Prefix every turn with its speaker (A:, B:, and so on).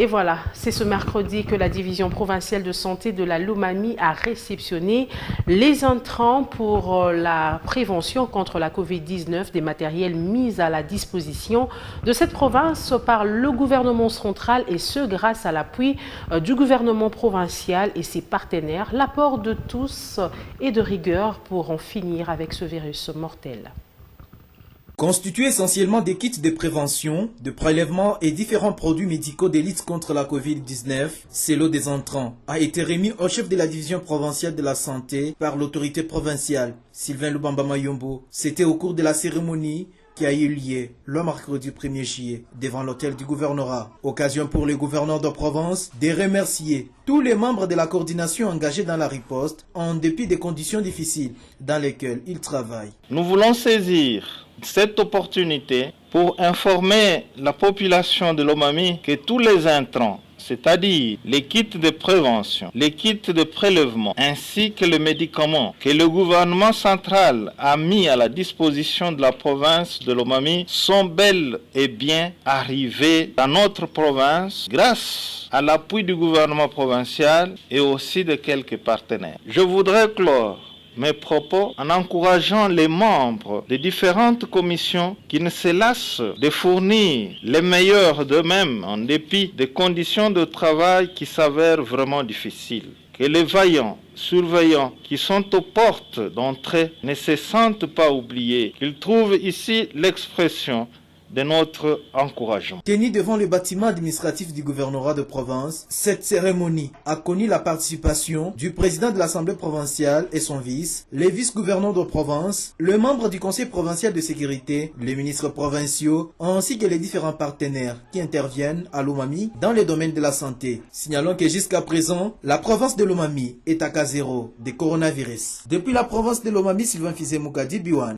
A: Et voilà, c'est ce mercredi que la division provinciale de santé de la Lomami a réceptionné les intrants pour la prévention contre la COVID-19 des matériels mis à la disposition de cette province par le gouvernement central et ce grâce à l'appui du gouvernement provincial et ses partenaires. L'apport de tous est de rigueur pour en finir avec ce virus mortel.
B: Constitué essentiellement des kits de prévention, de prélèvement et différents produits médicaux de lutte contre la COVID-19, ce lot des entrants a été remis au chef de la division provinciale de la santé par l'autorité provinciale, Sylvain Lubamba Mayombo. C'était au cours de la cérémonie qui a eu lieu le mercredi 1er juillet devant l'hôtel du gouvernorat. Occasion pour le gouverneur de Provence de remercier tous les membres de la coordination engagés dans la riposte en dépit des conditions difficiles dans lesquelles ils travaillent.
C: Nous voulons saisir cette opportunité pour informer la population de Lomami que tous les intrants, c'est-à-dire les kits de prévention, les kits de prélèvement, ainsi que les médicaments que le gouvernement central a mis à la disposition de la province de Lomami sont bel et bien arrivés dans notre province grâce à l'appui du gouvernement provincial et aussi de quelques partenaires. Je voudrais clore mes propos en encourageant les membres des différentes commissions qui ne se lassent de fournir les meilleurs d'eux-mêmes en dépit des conditions de travail qui s'avèrent vraiment difficiles. Que les vaillants surveillants qui sont aux portes d'entrée ne se sentent pas oubliés, qu'ils trouvent ici l'expression de notre encouragement.
B: Tenu devant le bâtiment administratif du gouvernorat de Provence, cette cérémonie a connu la participation du président de l'Assemblée provinciale et son vice, les vice-gouverneurs de Provence, le membre du conseil provincial de sécurité, les ministres provinciaux, ainsi que les différents partenaires qui interviennent à Lomami dans le domaine de la santé. Signalons que jusqu'à présent, la province de Lomami est à cas zéro de coronavirus. Depuis la province de Lomami, Sylvain Fizé Moukadi, Biwan.